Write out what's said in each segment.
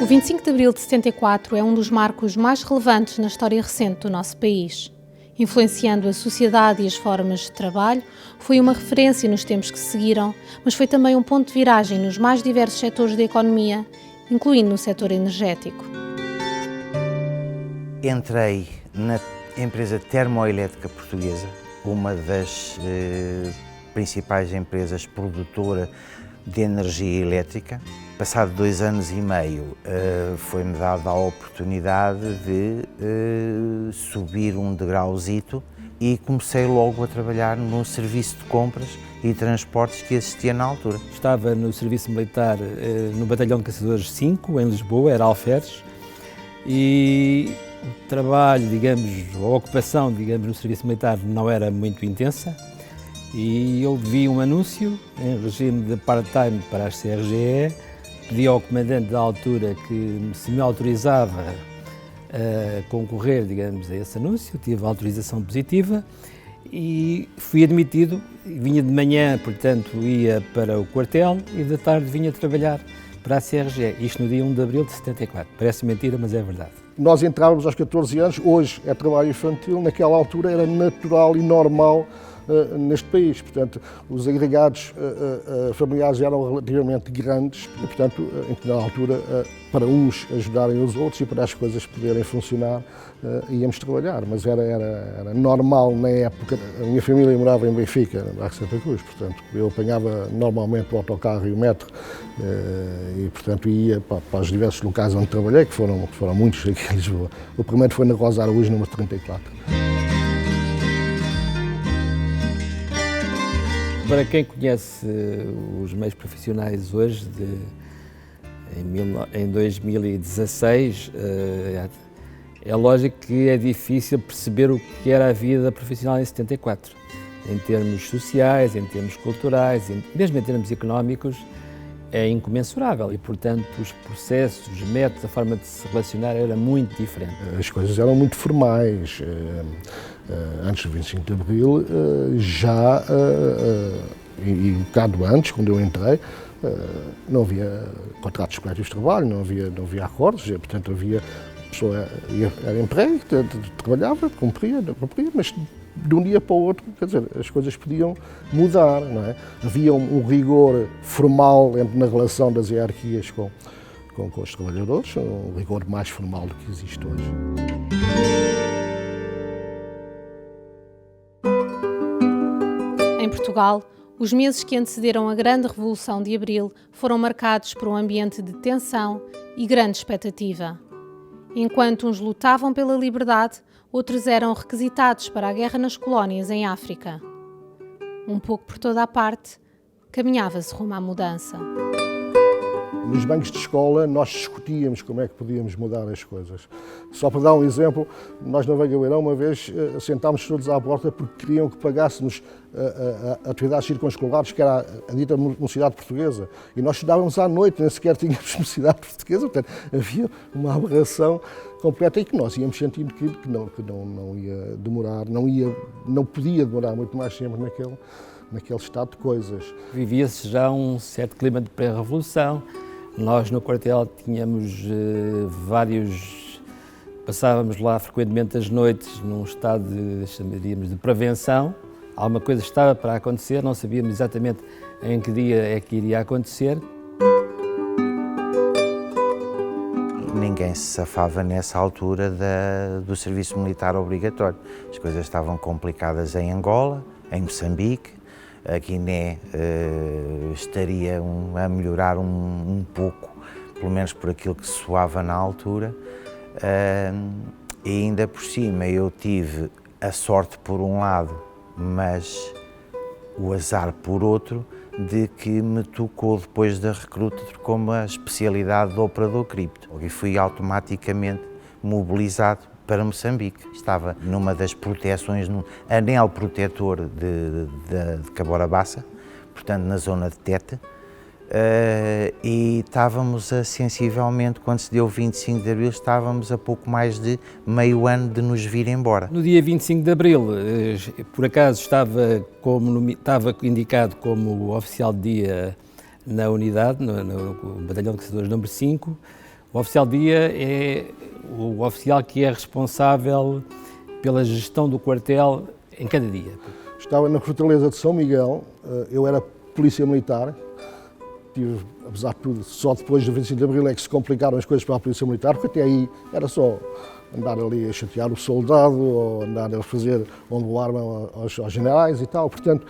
25 de Abril de 74 é um dos marcos mais relevantes na história recente do nosso país. Influenciando a sociedade e as formas de trabalho, foi uma referência nos tempos que se seguiram, mas foi também um ponto de viragem nos mais diversos setores da economia, incluindo no setor energético. Entrei na empresa termoelétrica portuguesa, uma das principais empresas produtora de energia elétrica. Passado 2 anos e meio, foi-me dada a oportunidade de subir um degrauzito e comecei logo a trabalhar no serviço de compras e transportes que existia na altura. Estava no serviço militar no Batalhão de Caçadores 5, em Lisboa, era alferes, e o trabalho, digamos, a ocupação, digamos, no serviço militar não era muito intensa, e eu vi um anúncio em regime de part-time para as CRGE, pedi ao comandante da altura que se me autorizava a concorrer, digamos, a esse anúncio, tive a autorização positiva e fui admitido. Vinha de manhã, portanto, ia para o quartel e de tarde vinha trabalhar para a CRGE, isto no dia 1 de Abril de 74. Parece mentira, mas é verdade. Nós entrávamos aos 14 anos, hoje é trabalho infantil, naquela altura era natural e normal neste país. Portanto, os agregados familiares eram relativamente grandes e, portanto, na altura, para uns ajudarem os outros e para as coisas poderem funcionar, íamos trabalhar. Mas era normal na época. A minha família morava em Benfica, no Bairro Santa Cruz, portanto, eu apanhava normalmente o autocarro e o metro e, portanto, ia para os diversos locais onde trabalhei, que foram muitos aqui em Lisboa. O primeiro foi na Rosa Araújo, número 34. Para quem conhece os meios profissionais hoje, em 2016, é lógico que é difícil perceber o que era a vida profissional em 74. Em termos sociais, em termos culturais, mesmo em termos económicos, é incomensurável e, portanto, os processos, os métodos, a forma de se relacionar era muito diferente. As coisas eram muito formais. Antes do 25 de Abril, e um bocado antes, quando eu entrei, não havia contratos coletivos de trabalho, não havia acordos, portanto havia, a pessoa era emprego, trabalhava, cumpria, mas de um dia para o outro, quer dizer, as coisas podiam mudar, não é? Havia um rigor formal na relação das hierarquias com os trabalhadores, um rigor mais formal do que existe hoje. Em Portugal, os meses que antecederam a grande Revolução de Abril foram marcados por um ambiente de tensão e grande expectativa. Enquanto uns lutavam pela liberdade, outros eram requisitados para a guerra nas colónias em África. Um pouco por toda a parte, caminhava-se rumo à mudança. Nos bancos de escola nós discutíamos como é que podíamos mudar as coisas. Só para dar um exemplo, nós na Veiga Leirão uma vez sentámos todos à porta porque queriam que pagássemos atividades circunscolares, que era a dita mocidade portuguesa. E nós estudávamos à noite, nem sequer tínhamos mocidade portuguesa, portanto havia uma aberração completa e que nós íamos sentindo que não ia demorar, não podia demorar muito mais tempo naquele estado de coisas. Vivia-se já um certo clima de pré-revolução. Nós no quartel tínhamos passávamos lá frequentemente as noites num estado chamaríamos de prevenção. Alguma coisa estava para acontecer, não sabíamos exatamente em que dia é que iria acontecer. Ninguém se safava nessa altura do serviço militar obrigatório. As coisas estavam complicadas em Angola, em Moçambique. A Guiné estaria a melhorar um pouco, pelo menos por aquilo que soava na altura. E ainda por cima eu tive a sorte por um lado, mas o azar por outro, de que me tocou depois da recruta como a especialidade de operador cripto. E fui automaticamente mobilizado para Moçambique. Estava numa das proteções, no anel protetor de Cabora Bassa, portanto na zona de Tete, e estávamos sensivelmente, quando se deu o 25 de Abril, estávamos a pouco mais de meio ano de nos vir embora. No dia 25 de Abril, por acaso estava indicado como oficial de dia na unidade, no Batalhão de Caçadores número 5, O oficial de dia é o oficial que é responsável pela gestão do quartel em cada dia. Estava na Fortaleza de São Miguel, eu era polícia militar, tive, apesar de tudo, só depois do 25 de Abril é que se complicaram as coisas para a polícia militar, porque até aí era só andar ali a chatear o soldado ou andar a fazer onde arma aos generais e tal, portanto,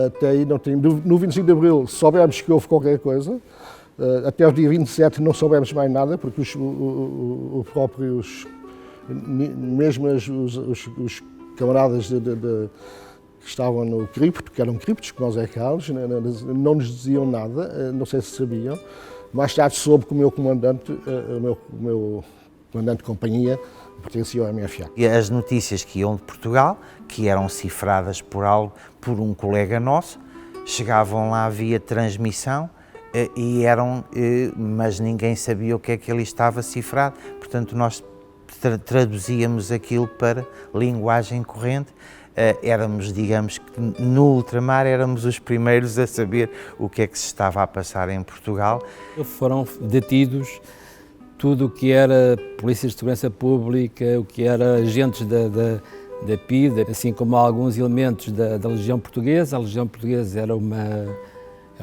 até aí não tem. No 25 de Abril soubemos que houve qualquer coisa, até o dia 27 não soubemos mais nada, porque os próprios, mesmo os camaradas que estavam no cripto, que eram criptos, que nós ECALs, não nos diziam nada, não sei se sabiam. Mais tarde soube que o meu comandante, o meu comandante de companhia, pertencia ao MFA. E as notícias que iam de Portugal, que eram cifradas por um colega nosso, chegavam lá via transmissão e mas ninguém sabia o que é que ali estava cifrado, portanto nós traduzíamos aquilo para linguagem corrente. Éramos, digamos que no ultramar, éramos os primeiros a saber o que é que se estava a passar em Portugal. Foram detidos tudo o que era polícias de segurança pública, o que era agentes da PIDE, assim como alguns elementos da Legião Portuguesa. A Legião Portuguesa era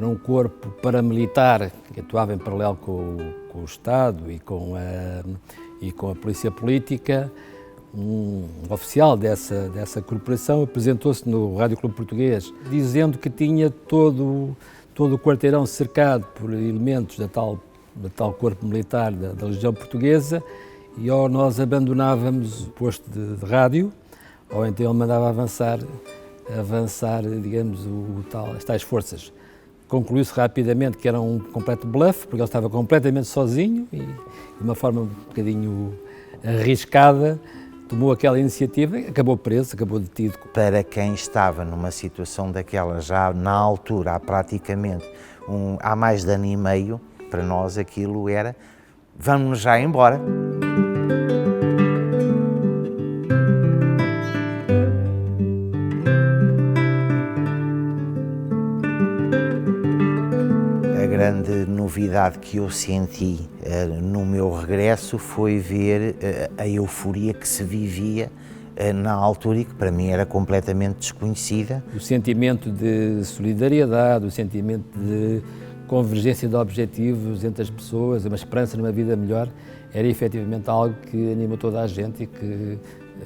um corpo paramilitar que atuava em paralelo com o Estado e com a polícia política. Um oficial dessa corporação apresentou-se no Rádio Clube Português dizendo que tinha todo o quarteirão cercado por elementos da tal corpo militar da Legião Portuguesa, e ou nós abandonávamos o posto de rádio, ou então ele mandava avançar digamos, as tais forças. Concluiu-se rapidamente que era um completo bluff, porque ele estava completamente sozinho e, de uma forma um bocadinho arriscada, tomou aquela iniciativa e acabou preso, acabou detido. Para quem estava numa situação daquela já na altura, há mais de ano e meio, para nós aquilo era, vamos já embora. A grande novidade que eu senti no meu regresso foi ver a euforia que se vivia na altura e que para mim era completamente desconhecida. O sentimento de solidariedade, o sentimento de convergência de objetivos entre as pessoas, uma esperança numa vida melhor, era efetivamente algo que animou toda a gente e que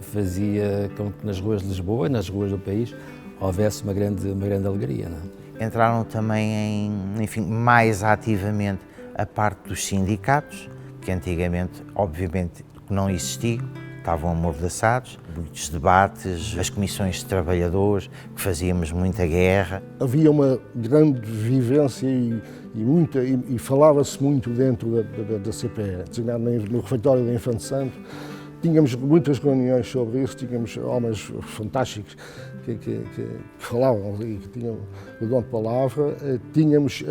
fazia com que nas ruas de Lisboa, nas ruas do país, houvesse uma grande alegria. Não? Entraram também, mais ativamente a parte dos sindicatos, que antigamente, obviamente, não existiam, estavam amordaçados, muitos debates, as comissões de trabalhadores, que fazíamos muita guerra. Havia uma grande vivência e falava-se muito dentro da CPE, designado no refeitório da Infante Santo. Tínhamos muitas reuniões sobre isso, tínhamos homens fantásticos que falavam e que tinham o dom de palavra. Tínhamos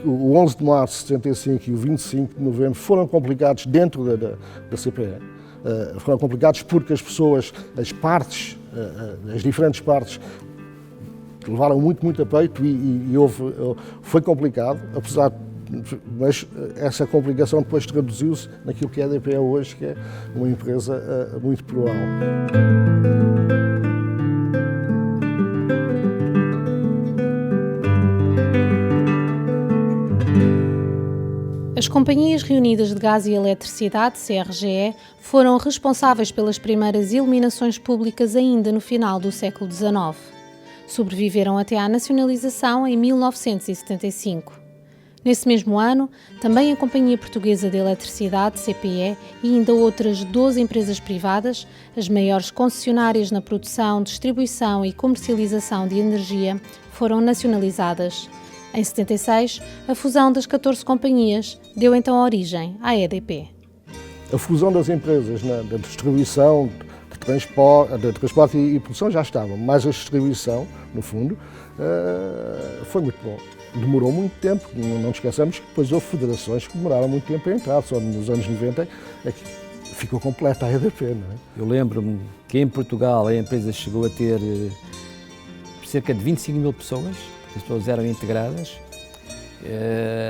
o 11 de março de 75 e o 25 de novembro foram complicados dentro da CPE. Foram complicados porque as pessoas, as diferentes partes, levaram muito a peito e foi complicado, mas essa complicação depois traduziu-se naquilo que é a EDP hoje, que é uma empresa muito plural. As Companhias Reunidas de Gás e Eletricidade, CRGE, foram responsáveis pelas primeiras iluminações públicas ainda no final do século XIX. Sobreviveram até à nacionalização em 1975. Nesse mesmo ano, também a Companhia Portuguesa de Eletricidade, CPE, e ainda outras 12 empresas privadas, as maiores concessionárias na produção, distribuição e comercialização de energia, foram nacionalizadas. Em 76, a fusão das 14 companhias deu então origem à EDP. A fusão das empresas da distribuição, de transporte e produção já estavam, mas a distribuição, no fundo, foi muito bom. Demorou muito tempo, não esqueçamos que depois houve federações que demoraram muito tempo a entrar, só nos anos 90 é que ficou completa a EDP, não é? Eu lembro-me que em Portugal a empresa chegou a ter cerca de 25 mil pessoas, as pessoas eram integradas.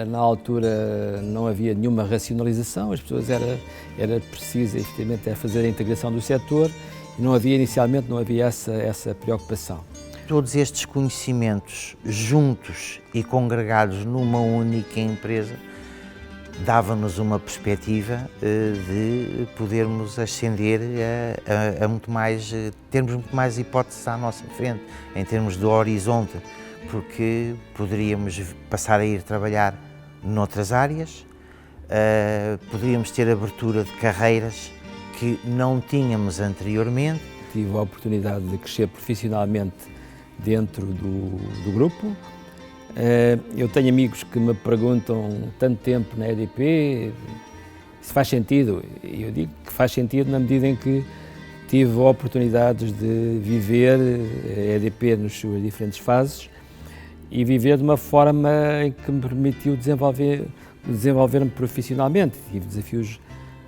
Na altura não havia nenhuma racionalização, as pessoas era preciso efetivamente fazer a integração do setor e inicialmente não havia essa preocupação. Todos estes conhecimentos juntos e congregados numa única empresa dava-nos uma perspectiva de podermos ascender a muito mais, termos muito mais hipóteses à nossa frente, em termos de horizonte, porque poderíamos passar a ir trabalhar noutras áreas, poderíamos ter abertura de carreiras que não tínhamos anteriormente. Tive a oportunidade de crescer profissionalmente dentro do grupo. Eu tenho amigos que me perguntam tanto tempo na EDP, se faz sentido. Eu digo que faz sentido na medida em que tive oportunidades de viver a EDP nas suas diferentes fases e viver de uma forma em que me permitiu desenvolver-me profissionalmente. Tive desafios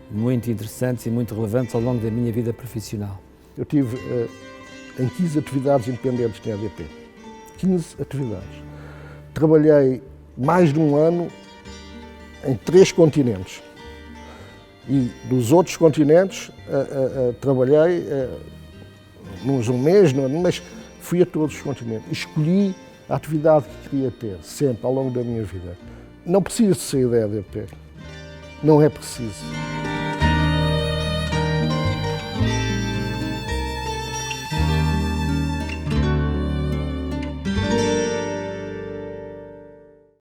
muito interessantes e muito relevantes ao longo da minha vida profissional. Eu tive em 15 atividades independentes na EDP. 15 atividades. Trabalhei mais de um ano em 3 continentes. E dos outros continentes trabalhei uns um mês, mas fui a todos os continentes. Escolhi a atividade que queria ter, sempre, ao longo da minha vida. Não preciso sair da EDP. Não é preciso.